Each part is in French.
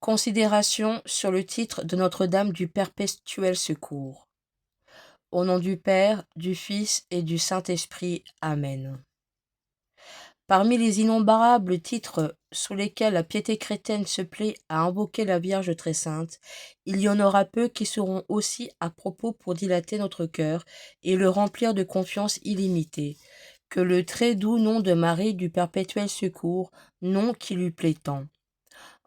Considération sur le titre de Notre-Dame du Perpétuel Secours. Au nom du Père, du Fils et du Saint-Esprit. Amen. Parmi les innombrables titres sous lesquels la piété chrétienne se plaît à invoquer la Vierge très sainte, il y en aura peu qui seront aussi à propos pour dilater notre cœur et le remplir de confiance illimitée, que le très doux nom de Marie du Perpétuel Secours, nom qui lui plaît tant.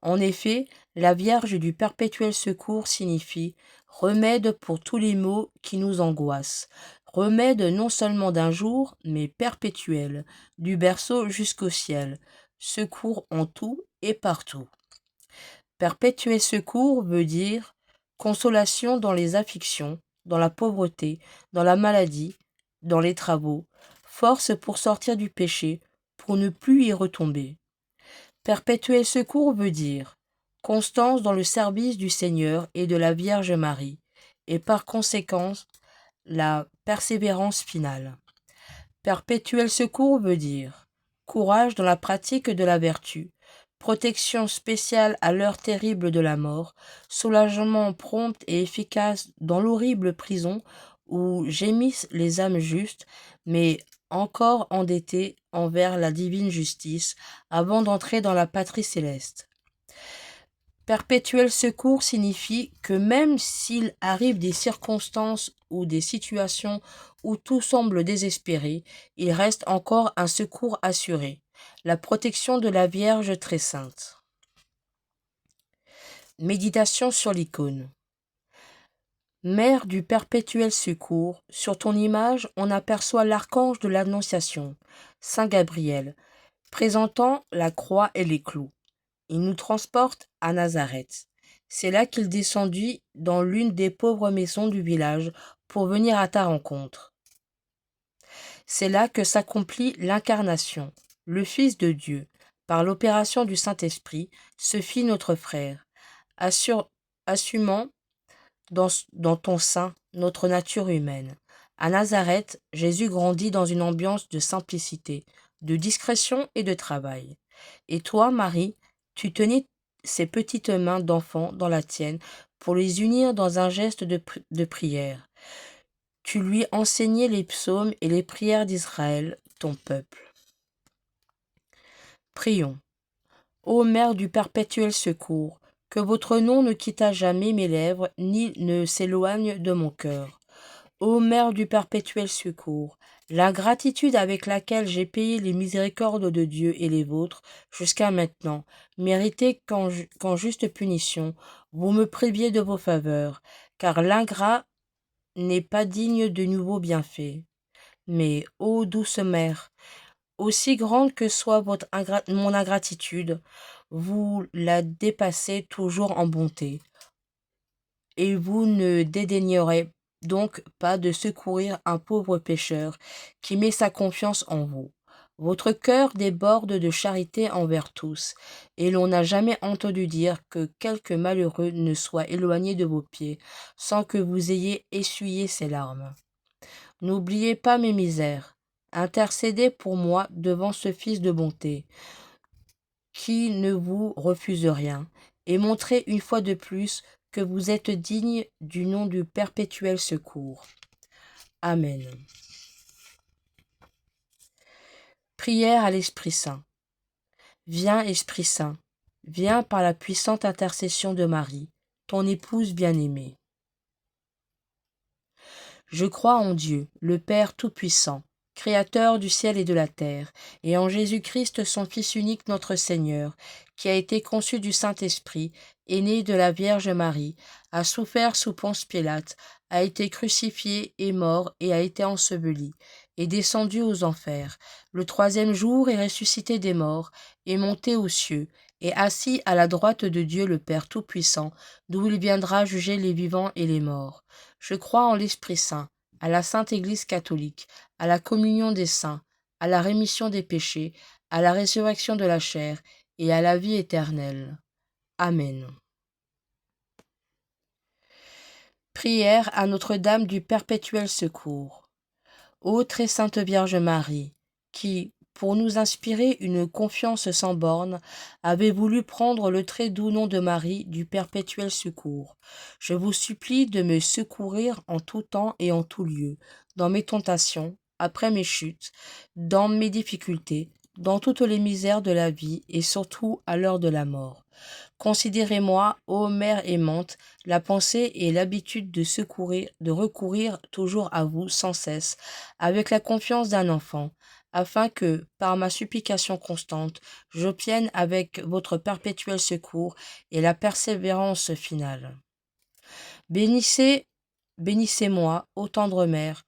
En effet, la Vierge du Perpétuel Secours signifie remède pour tous les maux qui nous angoissent, remède non seulement d'un jour, mais perpétuel, du berceau jusqu'au ciel, secours en tout et partout. Perpétuel secours veut dire consolation dans les afflictions, dans la pauvreté, dans la maladie, dans les travaux, force pour sortir du péché, pour ne plus y retomber. Perpétuel secours veut dire constance dans le service du Seigneur et de la Vierge Marie, et par conséquent la persévérance finale. Perpétuel secours veut dire courage dans la pratique de la vertu, protection spéciale à l'heure terrible de la mort, soulagement prompt et efficace dans l'horrible prison où gémissent les âmes justes, mais encore endettées envers la divine justice, avant d'entrer dans la patrie céleste. Perpétuel secours signifie que même s'il arrive des circonstances ou des situations où tout semble désespéré, il reste encore un secours assuré, la protection de la Vierge très sainte. Méditation sur l'icône. Mère du perpétuel secours, sur ton image, on aperçoit l'archange de l'Annonciation, Saint Gabriel, présentant la croix et les clous. Il nous transporte à Nazareth. C'est là qu'il descendit dans l'une des pauvres maisons du village pour venir à ta rencontre. C'est là que s'accomplit l'incarnation. Le Fils de Dieu, par l'opération du Saint-Esprit, se fit notre frère, assumant dans ton sein notre nature humaine. À Nazareth, Jésus grandit dans une ambiance de simplicité, de discrétion et de travail. Et toi, Marie, tu tenais ces petites mains d'enfant dans la tienne pour les unir dans un geste de prière. Tu lui enseignais les psaumes et les prières d'Israël, ton peuple. Prions. Ô Mère du perpétuel secours, que votre nom ne quitte à jamais mes lèvres, ni ne s'éloigne de mon cœur. Ô Mère du perpétuel secours, la gratitude avec laquelle j'ai payé les miséricordes de Dieu et les vôtres jusqu'à maintenant, méritait qu'en juste punition, vous me priviez de vos faveurs, car l'ingrat n'est pas digne de nouveaux bienfaits. Mais, ô douce Mère, aussi grande que soit mon ingratitude, vous la dépassez toujours en bonté, et vous ne dédaignerez donc pas de secourir un pauvre pécheur qui met sa confiance en vous. Votre cœur déborde de charité envers tous, et l'on n'a jamais entendu dire que quelque malheureux ne soit éloigné de vos pieds, sans que vous ayez essuyé ses larmes. N'oubliez pas mes misères. Intercédez pour moi devant ce Fils de bonté, qui ne vous refuse rien, et montrez une fois de plus que vous êtes digne du nom du perpétuel secours. Amen. Prière à l'Esprit Saint. Viens, Esprit Saint, viens par la puissante intercession de Marie, ton épouse bien-aimée. Je crois en Dieu, le Père Tout-Puissant, Créateur du ciel et de la terre, et en Jésus-Christ, son Fils unique, notre Seigneur, qui a été conçu du Saint-Esprit, est né de la Vierge Marie, a souffert sous Ponce Pilate, a été crucifié, est mort et a été enseveli, est descendu aux enfers. Le troisième jour est ressuscité des morts, est monté aux cieux, est assis à la droite de Dieu le Père Tout-Puissant, d'où il viendra juger les vivants et les morts. Je crois en l'Esprit Saint, à la Sainte Église catholique, à la communion des saints, à la rémission des péchés, à la résurrection de la chair et à la vie éternelle. Amen. Prière à Notre-Dame du Perpétuel Secours. Ô très sainte Vierge Marie, qui, pour nous inspirer une confiance sans bornes, avez voulu prendre le très doux nom de Marie du perpétuel secours. Je vous supplie de me secourir en tout temps et en tout lieu, dans mes tentations, après mes chutes, dans mes difficultés, dans toutes les misères de la vie et surtout à l'heure de la mort. Considérez-moi, ô Mère aimante, la pensée et l'habitude de recourir toujours à vous sans cesse, avec la confiance d'un enfant, afin que, par ma supplication constante, j'obtienne avec votre perpétuel secours et la persévérance finale. Bénissez, bénissez-moi, ô tendre Mère,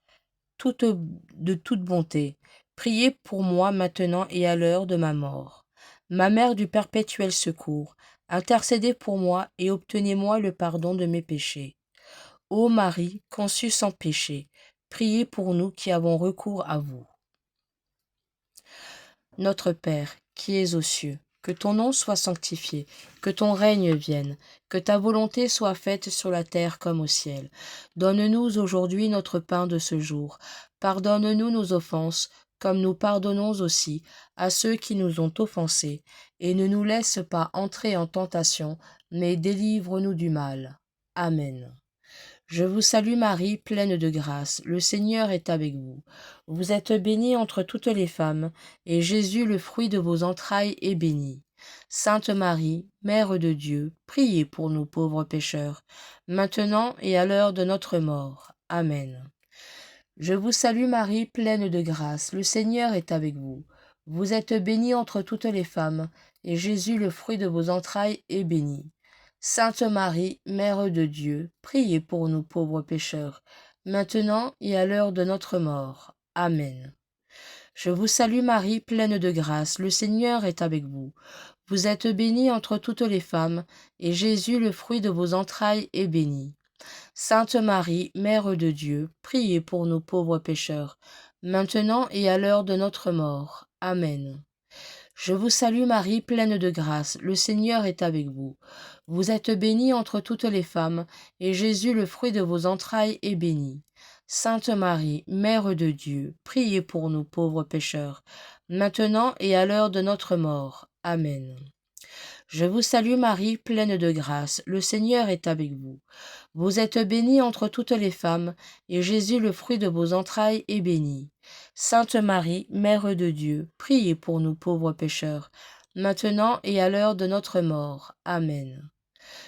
de toute bonté. Priez pour moi maintenant et à l'heure de ma mort. Ma mère du perpétuel secours, intercédez pour moi et obtenez-moi le pardon de mes péchés. Ô Marie, conçue sans péché, priez pour nous qui avons recours à vous. Notre Père, qui es aux cieux, que ton nom soit sanctifié, que ton règne vienne, que ta volonté soit faite sur la terre comme au ciel. Donne-nous aujourd'hui notre pain de ce jour. Pardonne-nous nos offenses, comme nous pardonnons aussi à ceux qui nous ont offensés, et ne nous laisse pas entrer en tentation, mais délivre-nous du mal. Amen. Je vous salue Marie, pleine de grâce, le Seigneur est avec vous. Vous êtes bénie entre toutes les femmes, et Jésus, le fruit de vos entrailles, est béni. Sainte Marie, Mère de Dieu, priez pour nous pauvres pécheurs, maintenant et à l'heure de notre mort. Amen. Je vous salue Marie, pleine de grâce, le Seigneur est avec vous. Vous êtes bénie entre toutes les femmes, et Jésus, le fruit de vos entrailles, est béni. Sainte Marie, Mère de Dieu, priez pour nous pauvres pécheurs, maintenant et à l'heure de notre mort. Amen. Je vous salue Marie, pleine de grâce, le Seigneur est avec vous. Vous êtes bénie entre toutes les femmes, et Jésus, le fruit de vos entrailles, est béni. Sainte Marie, Mère de Dieu, priez pour nous pauvres pécheurs, maintenant et à l'heure de notre mort. Amen. Je vous salue Marie, pleine de grâce, le Seigneur est avec vous. Vous êtes bénie entre toutes les femmes, et Jésus, le fruit de vos entrailles, est béni. Sainte Marie, Mère de Dieu, priez pour nous pauvres pécheurs, maintenant et à l'heure de notre mort. Amen. Je vous salue Marie, pleine de grâce, le Seigneur est avec vous. Vous êtes bénie entre toutes les femmes, et Jésus, le fruit de vos entrailles, est béni. Sainte Marie, Mère de Dieu, priez pour nous pauvres pécheurs, maintenant et à l'heure de notre mort. Amen.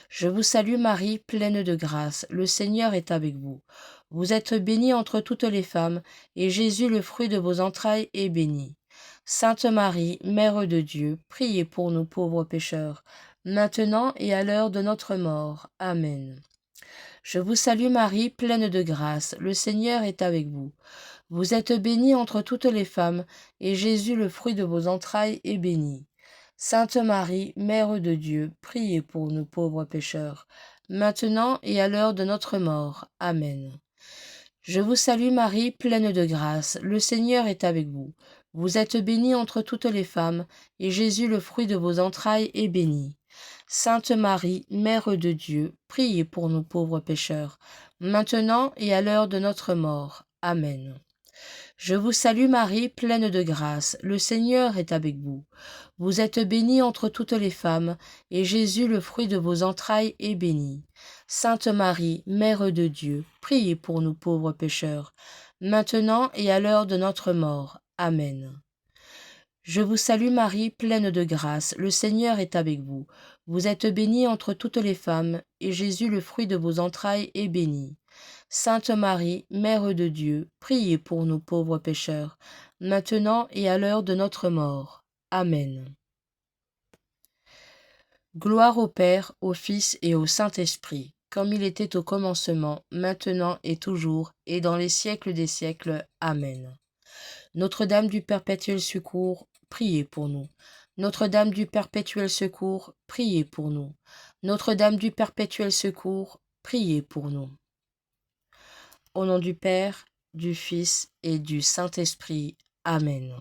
Je vous salue Marie, pleine de grâce, le Seigneur est avec vous. Vous êtes bénie entre toutes les femmes, et Jésus, le fruit de vos entrailles, est béni. Sainte Marie, Mère de Dieu, priez pour nous pauvres pécheurs, maintenant et à l'heure de notre mort. Amen. Je vous salue Marie, pleine de grâce, le Seigneur est avec vous. Vous êtes bénie entre toutes les femmes, et Jésus, le fruit de vos entrailles, est béni. Sainte Marie, Mère de Dieu, priez pour nous pauvres pécheurs, maintenant et à l'heure de notre mort. Amen. Je vous salue Marie, pleine de grâce, le Seigneur est avec vous. Vous êtes bénie entre toutes les femmes, et Jésus, le fruit de vos entrailles, est béni. Sainte Marie, Mère de Dieu, priez pour nous pauvres pécheurs, maintenant et à l'heure de notre mort. Amen. Je vous salue Marie, pleine de grâce, le Seigneur est avec vous. Vous êtes bénie entre toutes les femmes, et Jésus, le fruit de vos entrailles, est béni. Sainte Marie, Mère de Dieu, priez pour nous pauvres pécheurs, maintenant et à l'heure de notre mort. Amen. Je vous salue Marie, pleine de grâce, le Seigneur est avec vous. Vous êtes bénie entre toutes les femmes, et Jésus, le fruit de vos entrailles, est béni. Sainte Marie, Mère de Dieu, priez pour nous pauvres pécheurs, maintenant et à l'heure de notre mort. Amen. Gloire au Père, au Fils et au Saint-Esprit, comme il était au commencement, maintenant et toujours, et dans les siècles des siècles. Amen. Notre-Dame du Perpétuel Secours, priez pour nous. Notre-Dame du Perpétuel Secours, priez pour nous. Notre-Dame du Perpétuel Secours, priez pour nous. Au nom du Père, du Fils et du Saint-Esprit. Amen.